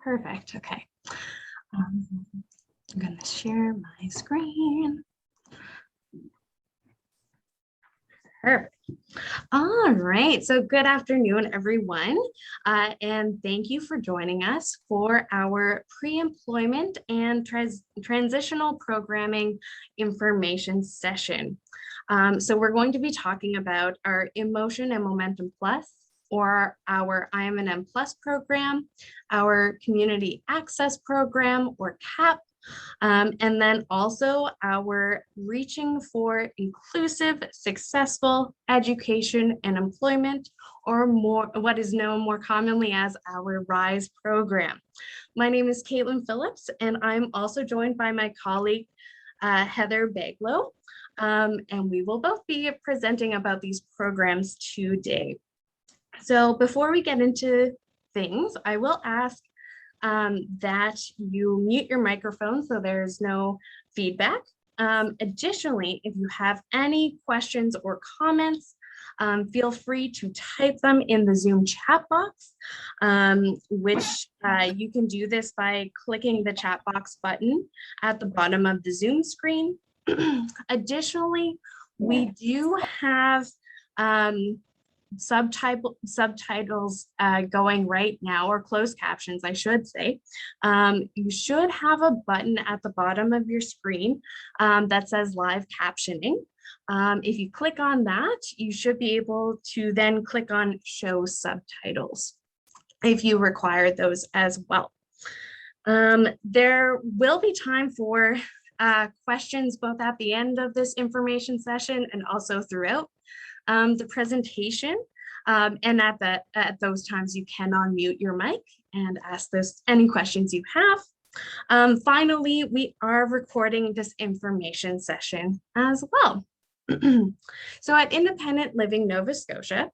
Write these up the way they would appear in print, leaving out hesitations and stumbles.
Perfect. Okay. I'm going to share my screen. Perfect. All right. So good afternoon, everyone. And thank you for joining us for our pre-employment and transitional programming information session. So we're going to be talking about our Emotion and Momentum Plus, or our IM&M Plus program, our Community Access Program, or CAP, and then also our Reaching for Inclusive, Successful Education and Employment, or what is known more commonly as our RISE program. My name is Caitlin Phillips, and I'm also joined by my colleague, Heather Baglow, and we will both be presenting about these programs today. So before we get into things, I will ask that you mute your microphone so there's no feedback. Additionally, if you have any questions or comments, feel free to type them in the Zoom chat box, which you can do this by clicking the chat box button at the bottom of the Zoom screen. Additionally, we do have subtitles going right now, or closed captions, I should say. You should have a button at the bottom of your screen that says live captioning. If you click on that, you should be able to then click on show subtitles if you require those as well. There will be time for questions both at the end of this information session and also throughout the presentation, and at those times you can unmute your mic and ask any questions you have. Finally, we are recording this information session as well. So at Independent Living Nova Scotia,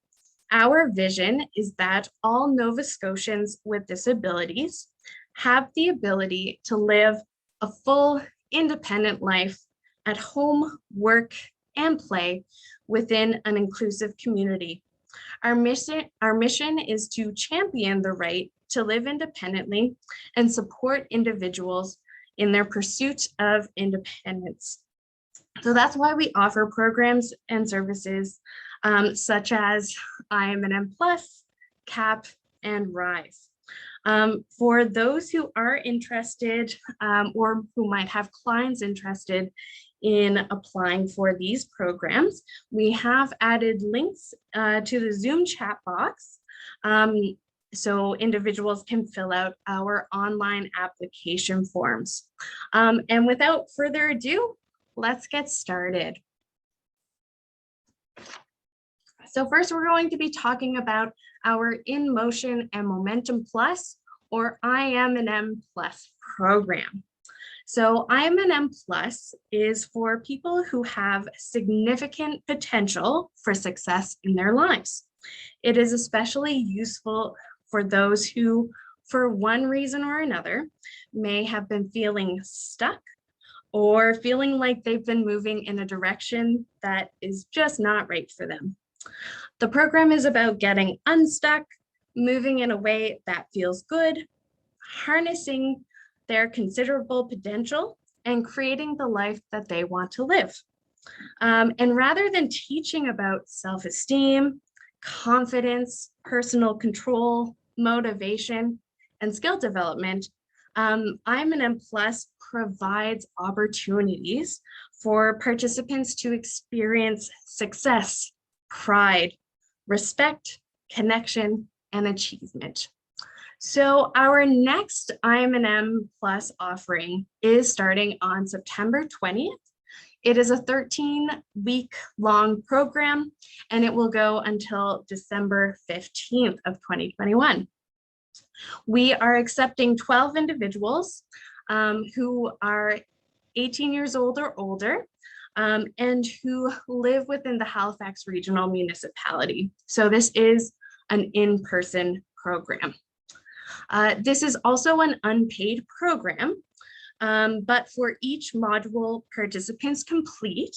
our vision is that all Nova Scotians with disabilities have the ability to live a full independent life at home, work, and play within an inclusive community. Our mission is to champion the right to live independently and support individuals in their pursuit of independence. So that's why we offer programs and services such as IM&M Plus, CAP, and RISE. For those who are interested or who might have clients interested in applying for these programs, we have added links to the Zoom chat box so individuals can fill out our online application forms. And without further ado, let's get started. So first, we're going to be talking about our In Motion and Momentum Plus, or IM&M Plus program. So IM&M Plus is for people who have significant potential for success in their lives. It is especially useful for those who, for one reason or another, may have been feeling stuck or feeling like they've been moving in a direction that is just not right for them. The program is about getting unstuck, moving in a way that feels good, harnessing their considerable potential, and creating the life that they want to live. And rather than teaching about self-esteem, confidence, personal control, motivation, and skill development, IM&M Plus provides opportunities for participants to experience success, pride, respect, connection, and achievement. So our next IM&M Plus offering is starting on September 20th. It is a 13-week-long program, and it will go until December 15th of 2021. We are accepting 12 individuals who are 18 years old or older, and who live within the Halifax Regional Municipality. So this is an in-person program. This is also an unpaid program, but for each module participants complete,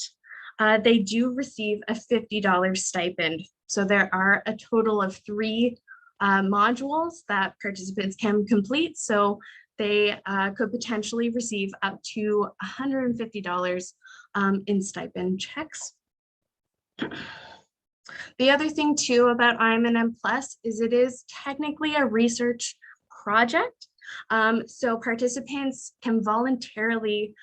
they do receive a $50 stipend. So there are a total of 3 modules that participants can complete. So they could potentially receive up to $150 in stipend checks. The other thing too about IMNM Plus is it is technically a research project. So participants can voluntarily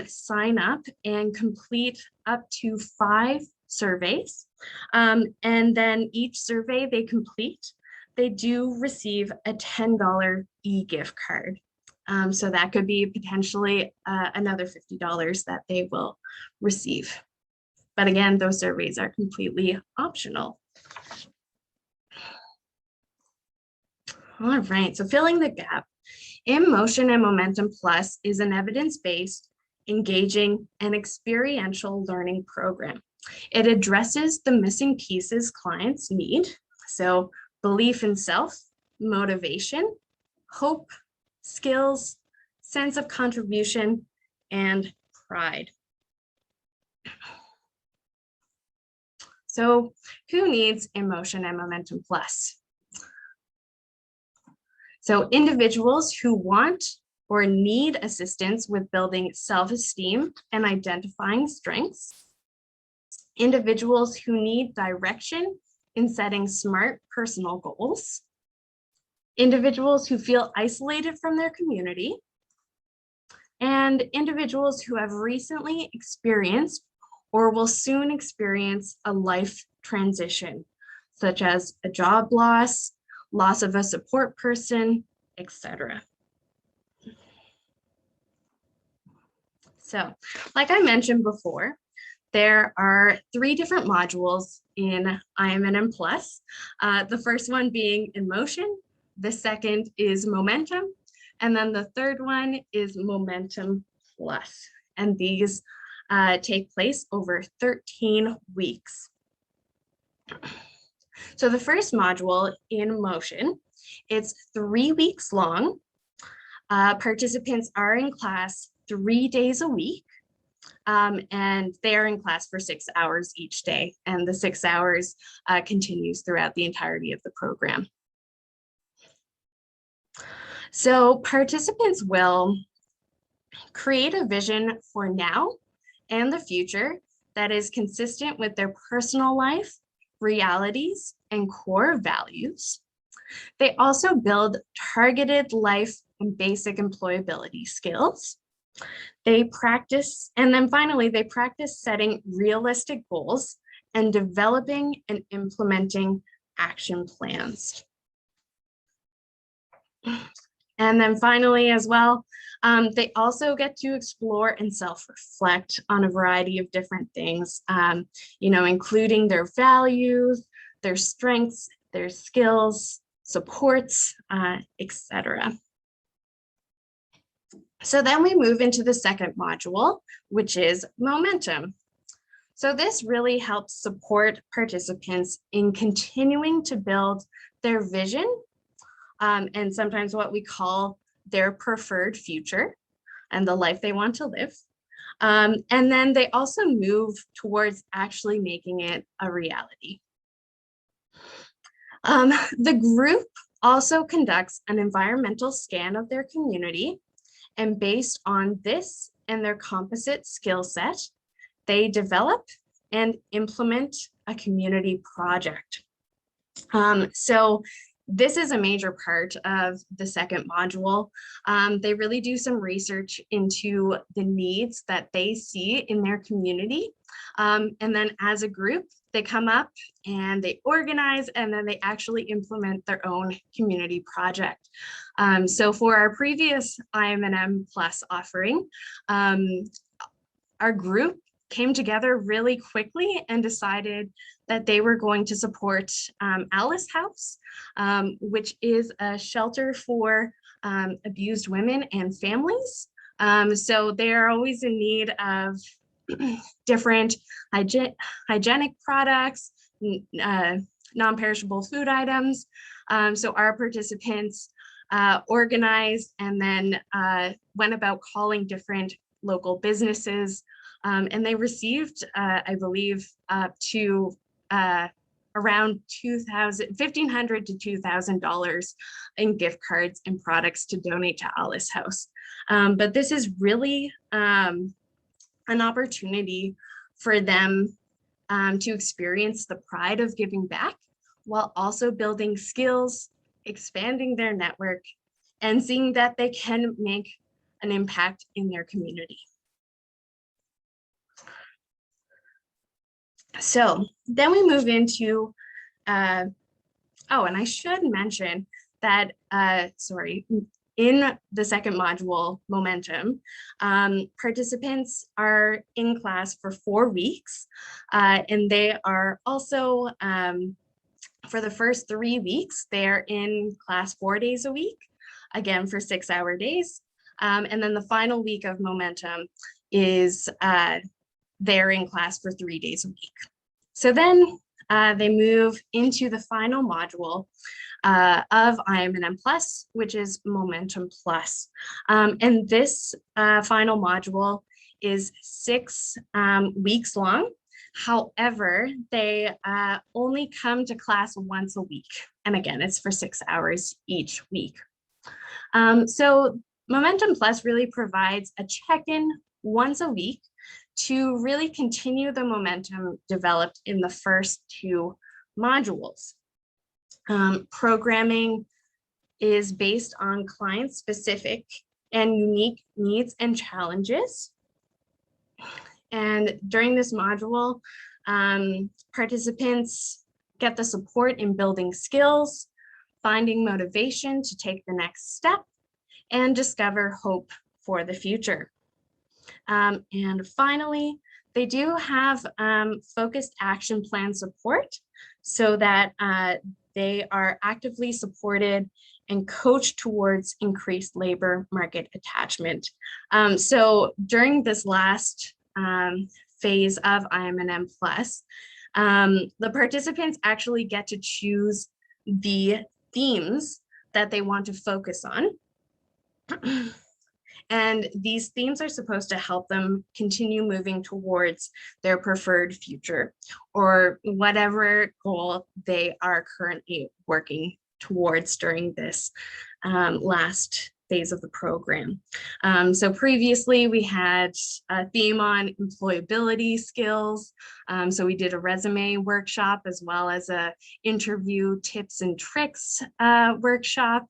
sign up and complete up to 5 surveys. And then each survey they complete, they do receive a $10 e-gift card. So that could be potentially another $50 that they will receive. But again, those surveys are completely optional. All right, so filling the gap. In Motion and Momentum Plus is an evidence-based, engaging, and experiential learning program. It addresses the missing pieces clients need. So belief in self, motivation, hope, skills, sense of contribution, and pride. So who needs Emotion and Momentum Plus? So individuals who want or need assistance with building self-esteem and identifying strengths, individuals who need direction in setting smart personal goals, individuals who feel isolated from their community, and individuals who have recently experienced or will soon experience a life transition, such as a job loss, loss of a support person, etc. So, like I mentioned before, there are 3 different modules in IMNM Plus. The first one being Emotion, the second is Momentum, and then the third one is Momentum Plus. And these take place over 13 weeks. So the first module in Motion, it's 3 weeks long. Participants are in class 3 days a week, and they are in class for 6 hours each day, and the 6 hours continues throughout the entirety of the program. So participants will create a vision for now and the future that is consistent with their personal life, realities, and core values. They also build targeted life and basic employability skills. They practice, and then finally, they practice setting realistic goals and developing and implementing action plans. And then finally as well, they also get to explore and self-reflect on a variety of different things, including their values, their strengths, their skills, supports, etc. So then we move into the second module, which is Momentum. So this really helps support participants in continuing to build their vision and sometimes what we call their preferred future and the life they want to live. And then they also move towards actually making it a reality. The group also conducts an environmental scan of their community, and based on this and their composite skill set, they develop and implement a community project. So this is a major part of the second module. They really do some research into the needs that they see in their community. And then as a group, they come up and they organize, and then they actually implement their own community project. So for our previous IMNM Plus offering, our group came together really quickly and decided that they were going to support Alice House, which is a shelter for abused women and families. So they are always in need of different hygienic products, non-perishable food items. So our participants organized and then went about calling different local businesses, and they received, I believe, up to around $1,500 to $2,000 in gift cards and products to donate to Alice House. But this is really an opportunity for them to experience the pride of giving back while also building skills, expanding their network, and seeing that they can make an impact in their community. So then we move into, oh, and I should mention that, in the second module, Momentum, participants are in class for 4 weeks, and they are also, for the first 3 weeks, they're in class 4 days a week, again for 6-hour days. And then the final week of Momentum is they're in class for 3 days a week. So then they move into the final module of IMNM Plus, which is Momentum Plus. And this final module is 6 weeks long. However, they only come to class once a week. And again, it's for 6 hours each week. So Momentum Plus really provides a check-in once a week to really continue the momentum developed in the first 2 modules. Programming is based on client-specific and unique needs and challenges. And during this module, participants get the support in building skills, finding motivation to take the next step, and discover hope for the future. And finally, they do have focused action plan support so that they are actively supported and coached towards increased labor market attachment. So during this last phase of IMNM Plus, the participants actually get to choose the themes that they want to focus on. And these themes are supposed to help them continue moving towards their preferred future or whatever goal they are currently working towards during this last phase of the program. So previously we had a theme on employability skills. So we did a resume workshop as well as a interview tips and tricks workshop.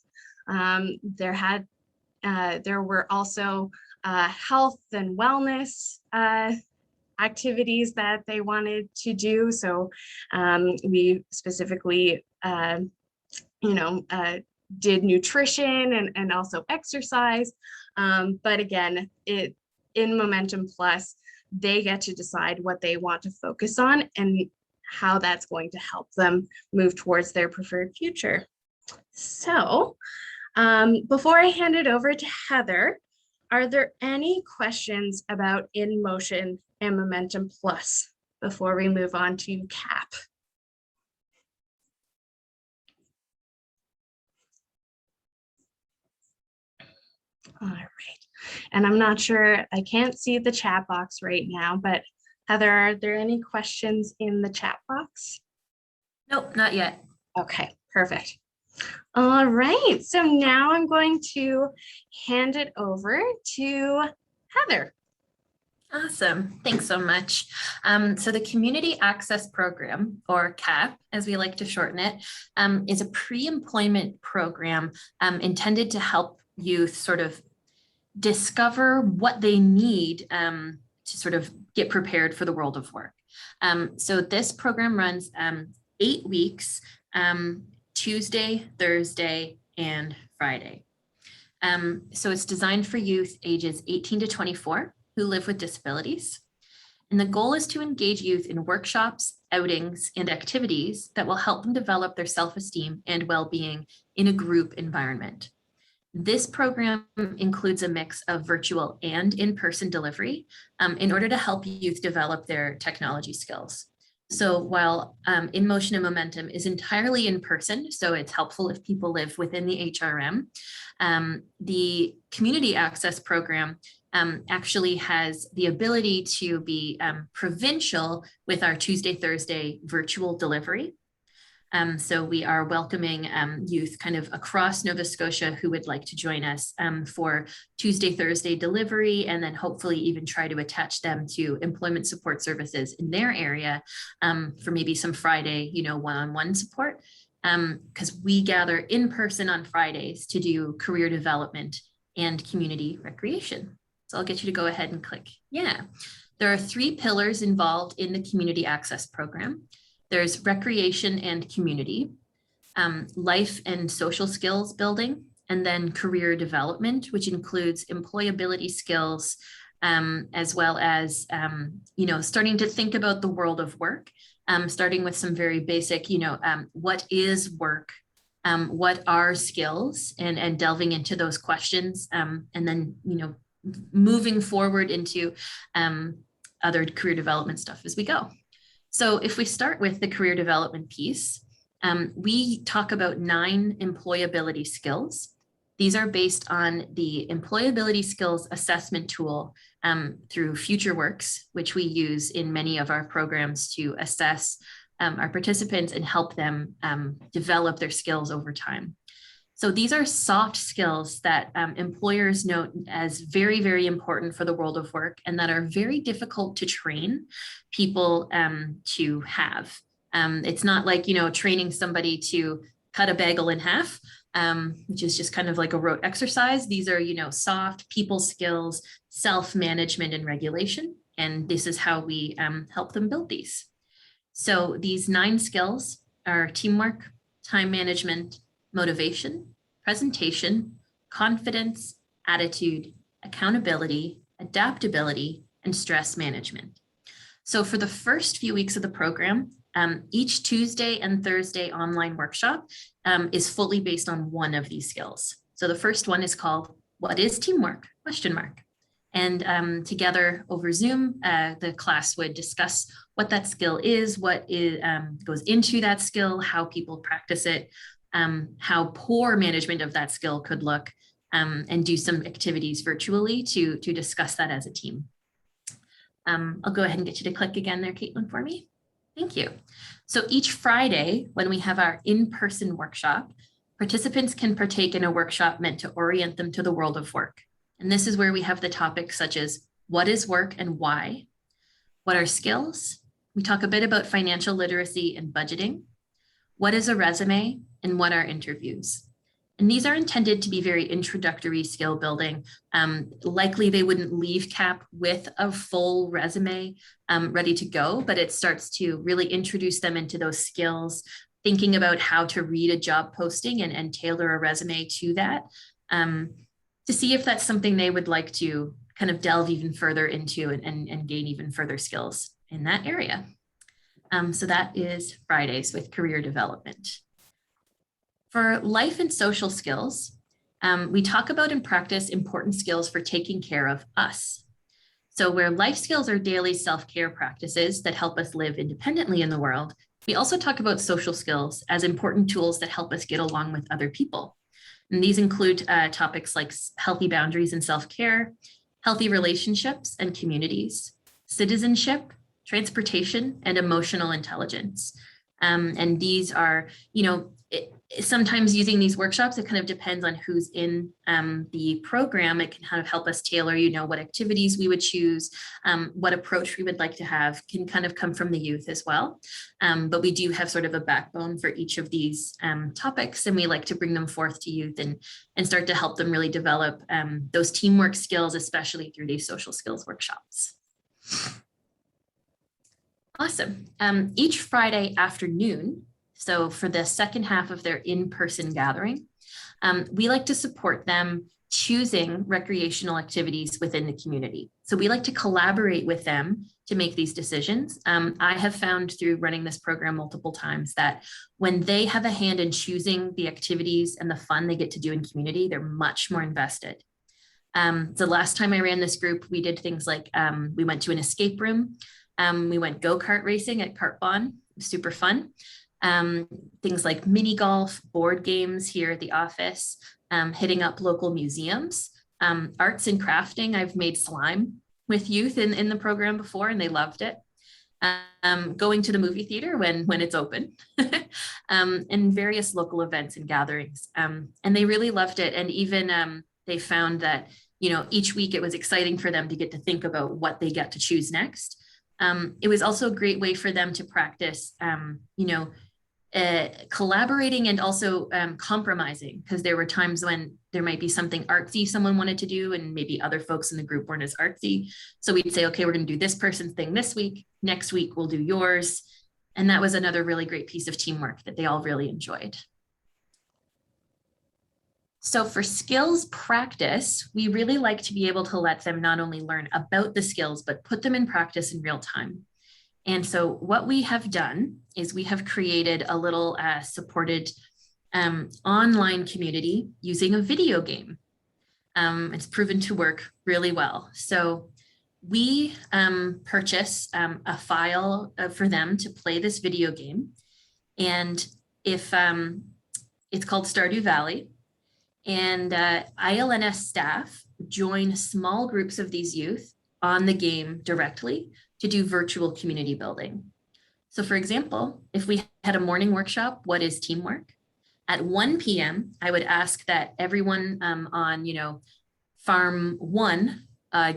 There were also health and wellness activities that they wanted to do. So we specifically, did nutrition and also exercise. But again, in Momentum Plus, they get to decide what they want to focus on and how that's going to help them move towards their preferred future. So before I hand it over to Heather, are there any questions about In Motion and Momentum Plus before we move on to CAP? All right, and I'm not sure, I can't see the chat box right now, but Heather, are there any questions in the chat box? Nope, not yet. Okay, perfect. All right, so now I'm going to hand it over to Heather. Awesome, thanks so much. So the Community Access Program, or CAP, as we like to shorten it, is a pre-employment program intended to help youth sort of discover what they need to sort of get prepared for the world of work. So this program runs 8 weeks, Tuesday, Thursday, and Friday. So it's designed for youth ages 18 to 24 who live with disabilities. And the goal is to engage youth in workshops, outings, and activities that will help them develop their self-esteem and well-being in a group environment. This program includes a mix of virtual and in-person delivery in order to help youth develop their technology skills. So while In Motion and Momentum is entirely in person, so it's helpful if people live within the HRM, the Community Access Program actually has the ability to be provincial with our Tuesday, Thursday virtual delivery. So we are welcoming youth kind of across Nova Scotia who would like to join us for Tuesday, Thursday delivery, and then hopefully even try to attach them to employment support services in their area for maybe some Friday, one-on-one support. Because we gather in person on Fridays to do career development and community recreation. So I'll get you to go ahead and click. Yeah, there are 3 pillars involved in the community access program. There's recreation and community, life and social skills building, and then career development, which includes employability skills, as well as, starting to think about the world of work, starting with some very basic, what is work? What are skills, and delving into those questions, and then, moving forward into other career development stuff as we go. So if we start with the career development piece, we talk about 9 employability skills. These are based on the employability skills assessment tool through FutureWorks, which we use in many of our programs to assess our participants and help them develop their skills over time. So these are soft skills that employers note as very, very important for the world of work, and that are very difficult to train people to have. It's not like, training somebody to cut a bagel in half, which is just kind of like a rote exercise. These are, soft people skills, self-management and regulation. And this is how we help them build these. So these 9 skills are teamwork, time management, motivation, presentation, confidence, attitude, accountability, adaptability, and stress management. So for the first few weeks of the program, each Tuesday and Thursday online workshop is fully based on one of these skills. So the first one is called, "What is teamwork?" ? And together over Zoom, the class would discuss what that skill is, what goes into that skill, how people practice it, how poor management of that skill could look, and do some activities virtually to discuss that as a team. I'll go ahead and get you to click again there, Caitlin, for me. Thank you. So each Friday, when we have our in-person workshop, participants can partake in a workshop meant to orient them to the world of work. And this is where we have the topics such as what is work and why? What are skills? We talk a bit about financial literacy and budgeting. What is a resume, and what are interviews? And these are intended to be very introductory skill building. Likely they wouldn't leave CAP with a full resume ready to go, but it starts to really introduce them into those skills, thinking about how to read a job posting and tailor a resume to that, to see if that's something they would like to kind of delve even further into and gain even further skills in that area. So that is Fridays with career development. For life and social skills, we talk about and practice important skills for taking care of us. So where life skills are daily self-care practices that help us live independently in the world, we also talk about social skills as important tools that help us get along with other people. And these include topics like healthy boundaries and self-care, healthy relationships and communities, citizenship, transportation, and emotional intelligence. And these are, sometimes using these workshops, it kind of depends on who's in the program. It can kind of help us tailor, what activities we would choose, what approach we would like to have can kind of come from the youth as well. But we do have sort of a backbone for each of these topics, and we like to bring them forth to youth and start to help them really develop those teamwork skills, especially through these social skills workshops. Awesome. Each Friday afternoon, so for the second half of their in-person gathering, we like to support them choosing recreational activities within the community. So we like to collaborate with them to make these decisions. I have found through running this program multiple times that when they have a hand in choosing the activities and the fun they get to do in community, they're much more invested. The last time I ran this group, we did things like we went to an escape room. We went go-kart racing at Kart Bon, super fun. Things like mini golf, board games here at the office, hitting up local museums, arts and crafting. I've made slime with youth in the program before, and they loved it. going to the movie theater when it's open, and various local events and gatherings. And they really loved it. And even they found that, each week it was exciting for them to get to think about what they get to choose next. It was also a great way for them to practice, collaborating and also compromising, because there were times when there might be something artsy someone wanted to do and maybe other folks in the group weren't as artsy. So we'd say, okay, we're going to do this person's thing this week. Next week, we'll do yours. And that was another really great piece of teamwork that they all really enjoyed. So for skills practice, we really like to be able to let them not only learn about the skills, but put them in practice in real time. And so what we have done is we have created a little supported online community using a video game. It's proven to work really well. So we purchase a file for them to play this video game. And if it's called Stardew Valley, and ILNS staff join small groups of these youth on the game directly to do virtual community building. So for example, if we had a morning workshop, what is teamwork? At 1 p.m., I would ask that everyone on, farm 1,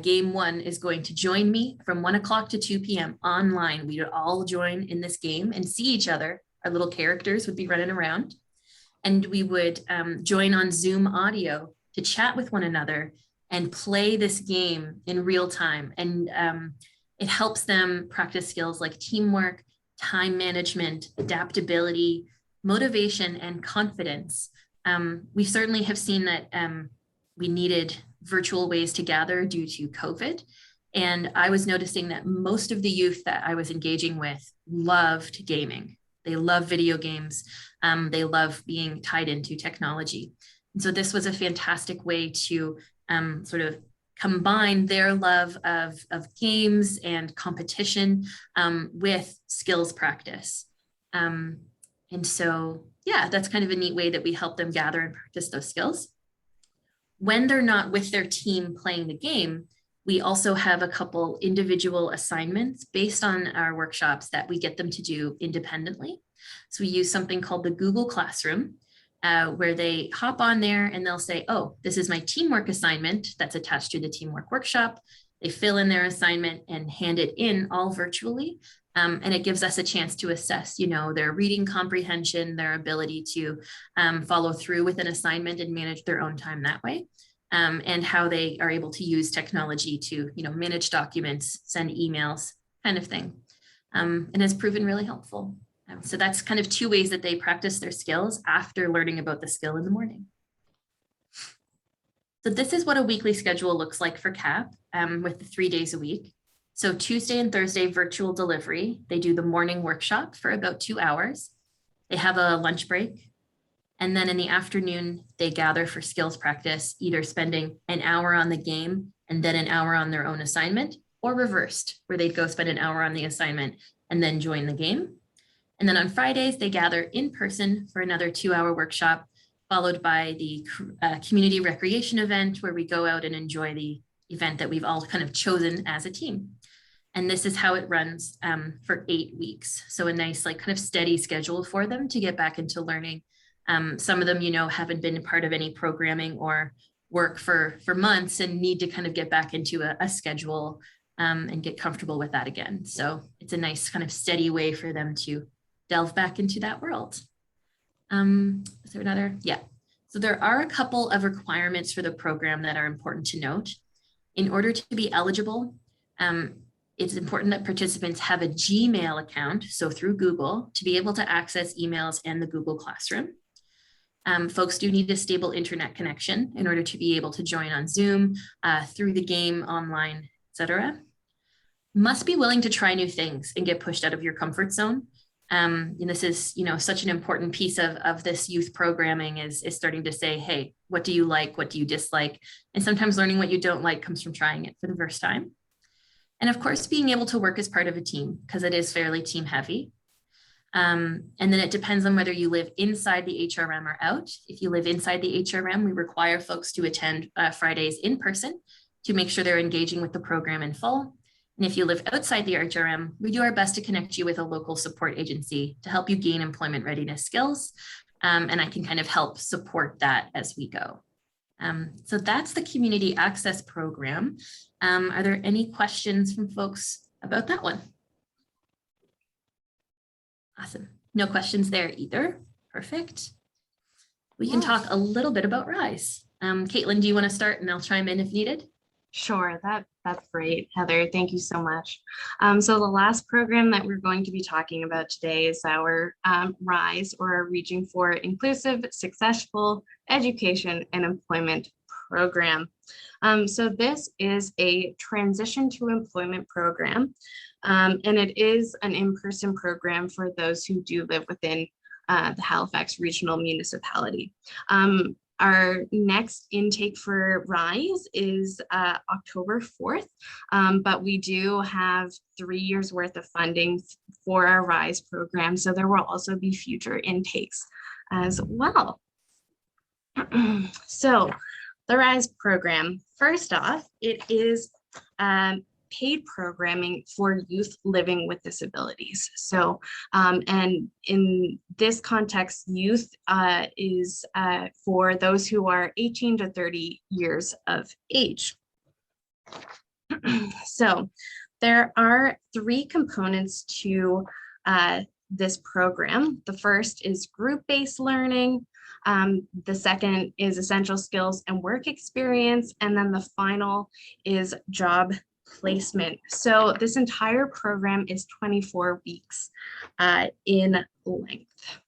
game 1 is going to join me from 1 o'clock to 2 p.m. online. We would all join in this game and see each other. Our little characters would be running around. And we would join on Zoom audio to chat with one another and play this game in real time. And it helps them practice skills like teamwork, time management, adaptability, motivation, and confidence. We certainly have seen that we needed virtual ways to gather due to COVID. And I was noticing that most of the youth that I was engaging with loved gaming. They love video games. They love being tied into technology. And so this was a fantastic way to sort of combine their love of games and competition with skills practice. And so, yeah, that's kind of a neat way that we help them gather and practice those skills. When they're not with their team playing the game, we also have a couple individual assignments based on our workshops that we get them to do independently. So we use something called the Google Classroom, where they hop on there and they'll say, oh, this is my teamwork assignment that's attached to the teamwork workshop. They fill in their assignment and hand it in all virtually. And it gives us a chance to assess, their reading comprehension, their ability to follow through with an assignment and manage their own time that way. And how they are able to use technology to, manage documents, send emails, kind of thing. And has proven really helpful. So that's kind of 2 ways that they practice their skills after learning about the skill in the morning. So this is what a weekly schedule looks like for CAP with the 3 days a week. So Tuesday and Thursday virtual delivery. They do the morning workshop for about 2 hours. They have a lunch break. And then in the afternoon, they gather for skills practice, either spending an hour on the game and then an hour on their own assignment, or reversed, where they'd go spend an hour on the assignment and then join the game. And then on Fridays, they gather in person for another 2-hour workshop, followed by the community recreation event, where we go out and enjoy the event that we've all kind of chosen as a team. And this is how it runs for 8 weeks. So a nice, kind of steady schedule for them to get back into learning. Some of them, haven't been a part of any programming or work for months and need to kind of get back into a schedule and get comfortable with that again. So it's a nice kind of steady way for them to delve back into that world. Is there another? Yeah. So there are a couple of requirements for the program that are important to note. In order to be eligible, it's important that participants have a Gmail account, so through Google, to be able to access emails and the Google Classroom. Folks do need a stable internet connection in order to be able to join on Zoom, through the game, online, etc. Must be willing to try new things and get pushed out of your comfort zone. And this is, such an important piece of this youth programming is starting to say, hey, what do you like? What do you dislike? And sometimes learning what you don't like comes from trying it for the first time. And of course, being able to work as part of a team, because it is fairly team heavy. And then it depends on whether you live inside the HRM or out. If you live inside the HRM, we require folks to attend Fridays in person to make sure they're engaging with the program in full. And if you live outside the RHRM, we do our best to connect you with a local support agency to help you gain employment readiness skills. And I can kind of help support that as we go. So that's the Community Access Program. Are there any questions from folks about that one? Awesome. No questions there either. Perfect. We can talk a little bit about RISE. Caitlin, do you want to start and I'll chime in if needed? Sure, that's great, Heather. Thank you so much. So the last program that we're going to be talking about today is our RISE, or Reaching for Inclusive, Successful Education and Employment Program. So this is a transition to employment program, and it is an in-person program for those who do live within the Halifax Regional Municipality. Our next intake for RISE is October 4th, but we do have 3 years worth of funding for our RISE program, so there will also be future intakes as well. So the RISE program, first off, it is paid programming for youth living with disabilities. So, and in this context, youth is for those who are 18 to 30 years of age. So there are 3 components to this program. The first is group-based learning. The second is essential skills and work experience. And then the final is job placement. So this entire program is 24 weeks in length.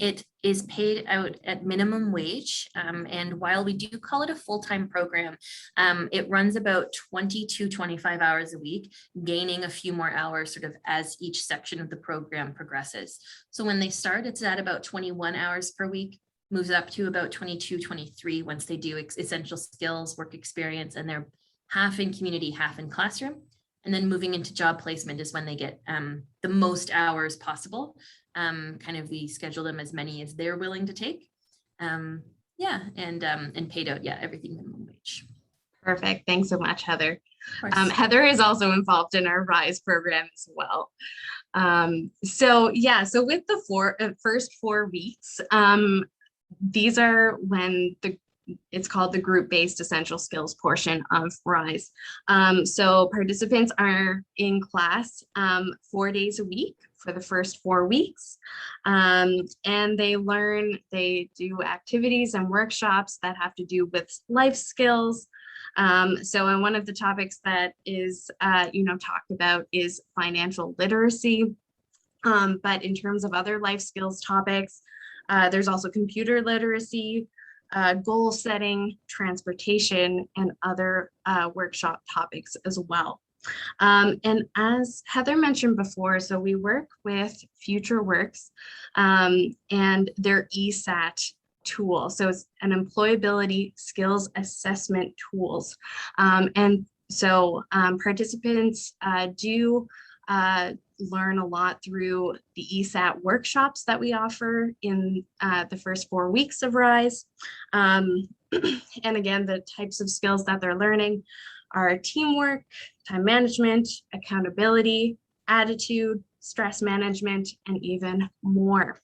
It is paid out at minimum wage. And while we do call it a full-time program, it runs about 20 to 25 hours a week, gaining a few more hours sort of as each section of the program progresses. So when they start, it's at about 21 hours per week, moves up to about 22, 23 once they do essential skills, work experience, and they're half in community, half in classroom. And then moving into job placement is when they get the most hours possible. Kind of we schedule them as many as they're willing to take. And paid out, everything minimum wage. Perfect. Thanks so much, Heather. Heather is also involved in our RISE program as well. So with the first 4 weeks, these are when it's called the group-based essential skills portion of RISE. So participants are in class 4 days a week for the first 4 weeks. And they do activities and workshops that have to do with life skills. And one of the topics that is, talked about is financial literacy. But in terms of other life skills topics, there's also computer literacy, goal setting, transportation, and other workshop topics as well. And as Heather mentioned before, so we work with FutureWorks and their ESAT tool. So it's an employability skills assessment tools. And so participants do learn a lot through the ESAT workshops that we offer in the first 4 weeks of RISE. And again, the types of skills that they're learning are teamwork, time management, accountability, attitude, stress management, and even more.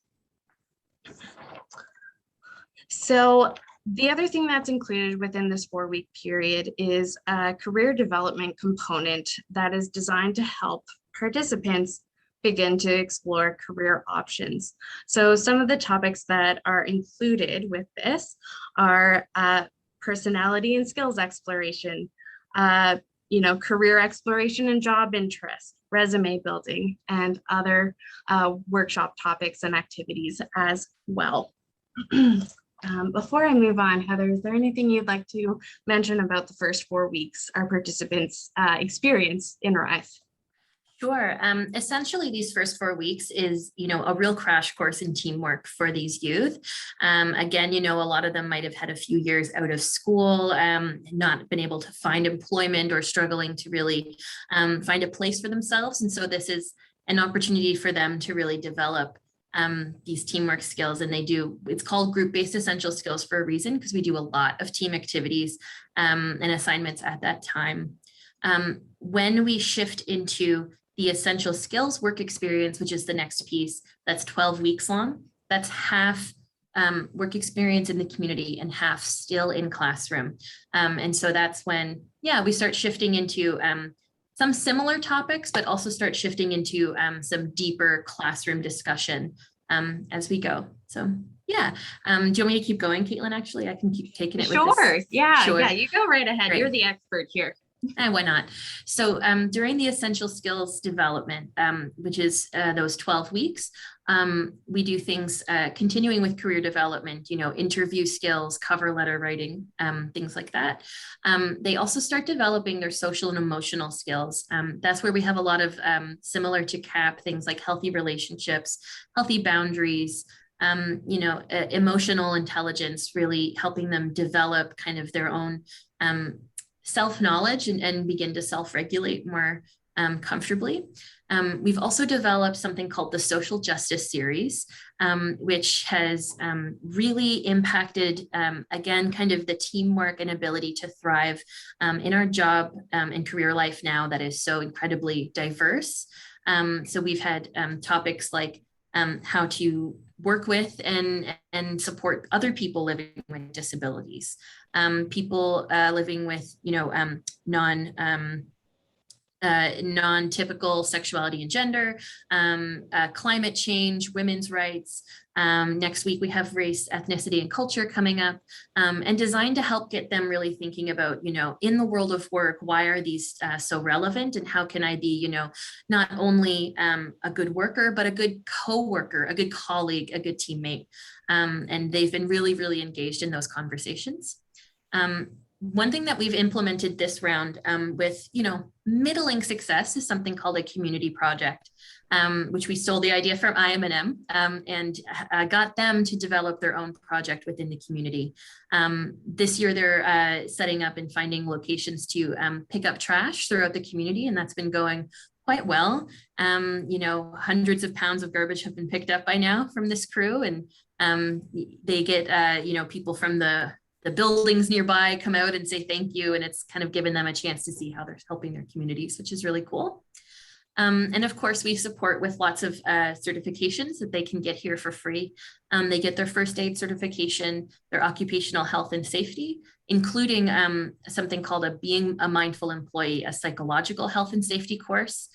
So the other thing that's included within this 4-week period is a career development component that is designed to help participants begin to explore career options. So some of the topics that are included with this are personality and skills exploration, career exploration and job interest, resume building, and other workshop topics and activities as well. Before I move on, Heather, is there anything you'd like to mention about the first 4 weeks our participants experience in RISE? Sure. Essentially, these first 4 weeks is, a real crash course in teamwork for these youth. Again, a lot of them might have had a few years out of school, not been able to find employment or struggling to really find a place for themselves. And so this is an opportunity for them to really develop these teamwork skills. And it's called group-based essential skills for a reason, because we do a lot of team activities and assignments at that time. When we shift into the essential skills work experience, which is the next piece, that's 12 weeks long, that's half work experience in the community and half still in classroom. And so that's when, yeah, we start shifting into some similar topics, but also start shifting into some deeper classroom discussion as we go. So yeah, do you want me to keep going, Caitlin? Actually, I can keep taking it with this. Sure. Yeah. Sure. Yeah. You go right ahead. Great. You're the expert here. And why not? So during the essential skills development, which is those 12 weeks, we do things continuing with career development, you know, interview skills, cover letter writing, things like that. They also start developing their social and emotional skills. That's where we have a lot of similar to CAP, things like healthy relationships, healthy boundaries, you know, emotional intelligence, really helping them develop kind of their own self-knowledge and begin to self-regulate more comfortably. We've also developed something called the Social Justice Series, which has really impacted, again, kind of the teamwork and ability to thrive in our job and career life now that is so incredibly diverse. So we've had topics like how to work with and support other people living with disabilities, people living with, you know, non-typical sexuality and gender, climate change, women's rights. Next week we have race, ethnicity, and culture coming up, and designed to help get them really thinking about, you know, in the world of work, why are these so relevant, and how can I be, you know, not only a good worker, but a good co-worker, a good colleague, a good teammate. And they've been really, really engaged in those conversations. One thing that we've implemented this round with, you know, middling success is something called a community project, which we stole the idea from IM&M and got them to develop their own project within the community. This year, they're setting up and finding locations to pick up trash throughout the community, and that's been going quite well. You know, hundreds of pounds of garbage have been picked up by now from this crew, and they get, you know, people from the buildings nearby come out and say thank you, and it's kind of given them a chance to see how they're helping their communities, which is really cool. And of course, we support with lots of certifications that they can get here for free. They get their first aid certification, their occupational health and safety, including something called a Being a Mindful Employee, a psychological health and safety course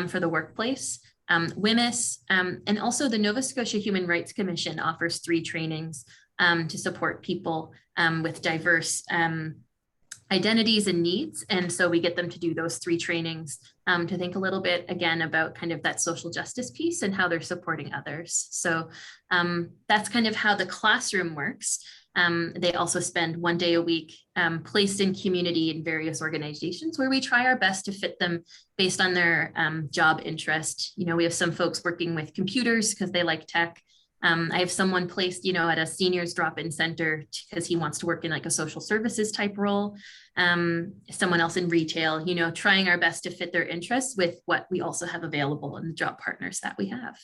for the workplace. WMIS, and also the Nova Scotia Human Rights Commission offers 3 trainings to support people with diverse identities and needs. And so we get them to do those 3 trainings to think a little bit, again, about kind of that social justice piece and how they're supporting others. So that's kind of how the classroom works. They also spend 1 day a week placed in community in various organizations where we try our best to fit them based on their job interest. You know, we have some folks working with computers because they like tech. I have someone placed, you know, at a seniors drop-in center because he wants to work in like a social services type role. Someone else in retail, you know, trying our best to fit their interests with what we also have available in the job partners that we have.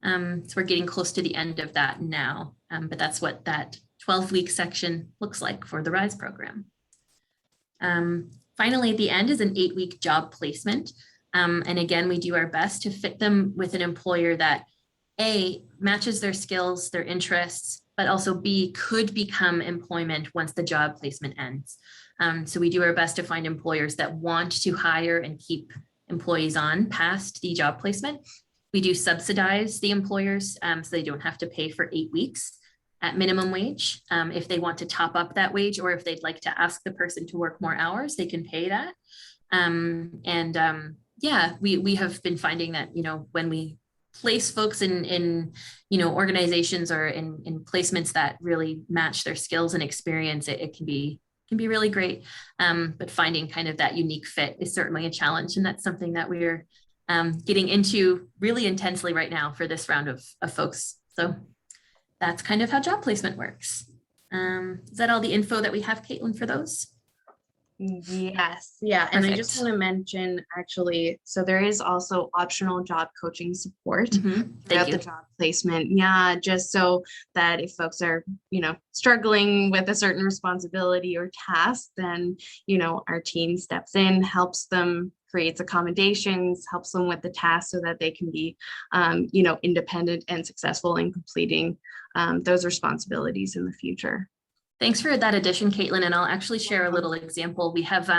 So we're getting close to the end of that now, but that's what that 12-week section looks like for the RISE program. Finally, at the end is an 8-week job placement. And again, we do our best to fit them with an employer that A, matches their skills, their interests, but also B, could become employment once the job placement ends. So we do our best to find employers that want to hire and keep employees on past the job placement. We do subsidize the employers so they don't have to pay for 8 weeks at minimum wage. If they want to top up that wage, or if they'd like to ask the person to work more hours, they can pay that. Yeah, we have been finding that, you know, when we place folks in you know, organizations or in placements that really match their skills and experience, it can be really great. But finding kind of that unique fit is certainly a challenge, and that's something that we're getting into really intensely right now for this round of folks. So that's kind of how job placement works. Is that all the info that we have, Caitlin, for those? Yes, yeah, and I just Perfect. want to mention actually, so there is also optional job coaching support Thank throughout the you. job placement. Yeah, just so that if folks are, struggling with a certain responsibility or task, then, our team steps in, helps them, creates accommodations, helps them with the task so that they can be, independent and successful in completing those responsibilities in the future. Thanks for that addition, Caitlin. And I'll actually share a little example. We have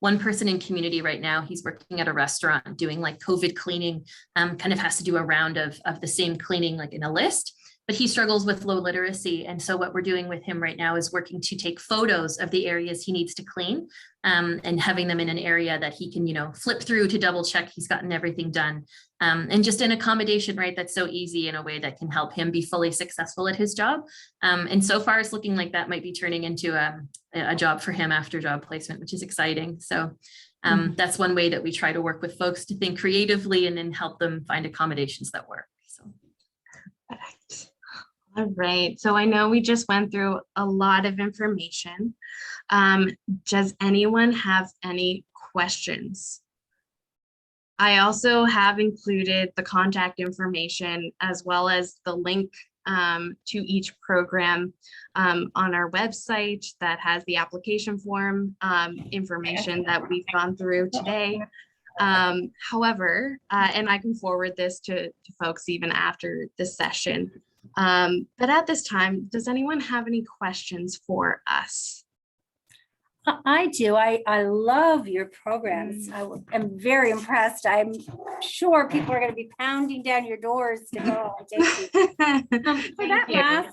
one person in community right now. He's working at a restaurant doing like COVID cleaning, kind of has to do a round of the same cleaning like in a list, but he struggles with low literacy. And so what we're doing with him right now is working to take photos of the areas he needs to clean, and having them in an area that he can, flip through to double check he's gotten everything done. And just an accommodation, right? That's so easy in a way that can help him be fully successful at his job. And so far it's looking like that might be turning into a job for him after job placement, which is exciting. So that's one way that we try to work with folks to think creatively and then help them find accommodations that work. So. Perfect. All right, so I know we just went through a lot of information. Does anyone have any questions? I also have included the contact information as well as the link to each program on our website that has the application form information that we've gone through today. However, and I can forward this to folks even after this session. But at this time, does anyone have any questions for us? I do. I love your programs. I'm very impressed. I'm sure people are going to be pounding down your doors to go and take you.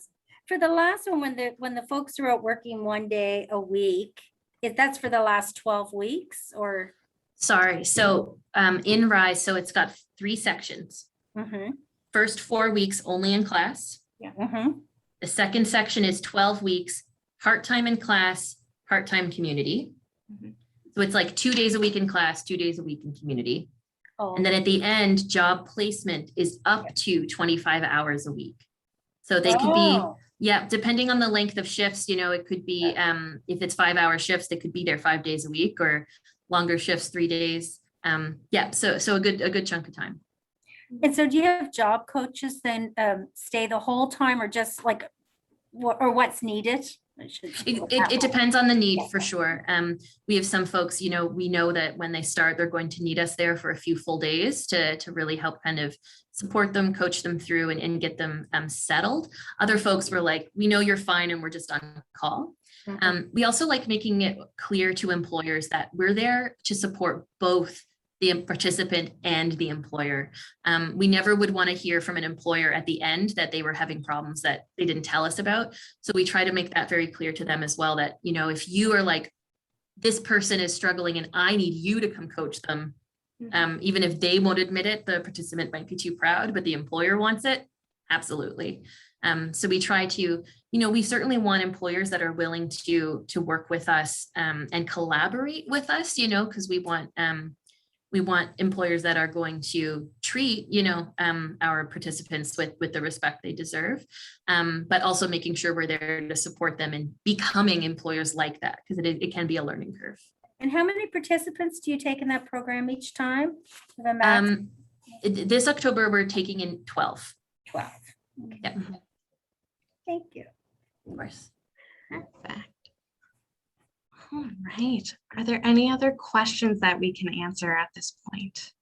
For the last one, when the folks are out working 1 day a week, if that's for the last 12 weeks or? Sorry. So in RISE, so it's got 3 sections. First 4 weeks only in class. Yeah. The second section is 12 weeks, part-time in class, part-time community. So it's like 2 days a week in class, 2 days a week in community. Oh. And then at the end, job placement is up to 25 hours a week. So they could be, yeah, depending on the length of shifts, it could be, if it's 5-hour shifts, they could be there 5 days a week, or longer shifts, 3 days. Yeah, so a good chunk of time. And so do you have job coaches then stay the whole time, or just like, or what's needed? It depends on the need for sure. We have some folks, we know that when they start, they're going to need us there for a few full days to really help kind of support them, coach them through and get them settled. Other folks were like, we know you're fine and we're just on call. We also like making it clear to employers that we're there to support both the participant and the employer. We never would want to hear from an employer at the end that they were having problems that they didn't tell us about. So we try to make that very clear to them as well, that, if you are like, this person is struggling and I need you to come coach them, even if they won't admit it, the participant might be too proud, but the employer wants it. Absolutely. So we try to, we certainly want employers that are willing to work with us and collaborate with us, because we want employers that are going to treat, our participants with the respect they deserve, but also making sure we're there to support them in becoming employers like that, because it can be a learning curve. And how many participants do you take in that program each time? This October, we're taking in 12. 12. Yeah. Thank you. Of course. Perfect. All right. Are there any other questions that we can answer at this point?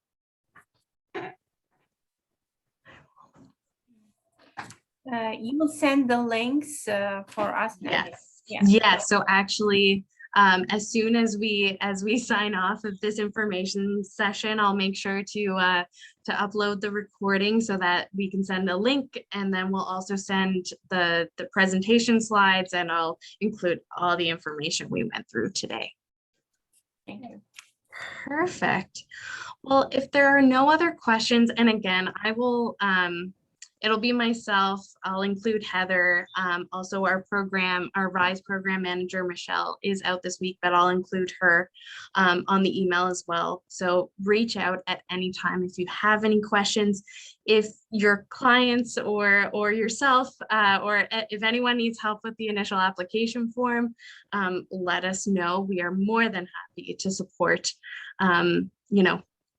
You will send the links for us. Yes. Yeah. Yes. So actually, as soon as we sign off of this information session, I'll make sure to upload the recording so that we can send a link, and then we'll also send the presentation slides, and I'll include all the information we went through today. Thank you. Perfect. Well, if there are no other questions, and again, I will it'll be myself. I'll include Heather. Also our RISE program manager, Michelle, is out this week, but I'll include her on the email as well. So reach out at any time if you have any questions. If your clients or yourself or if anyone needs help with the initial application form, let us know. We are more than happy to support,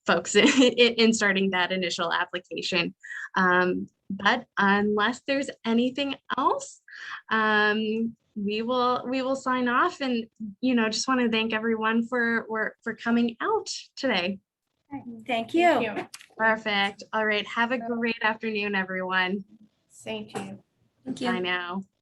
folks in starting that initial application. But unless there's anything else, we will sign off, and just want to thank everyone for coming out today. Thank you. Thank you. Perfect. All right. Have a great afternoon, everyone. Same to you. Thank you. Bye now.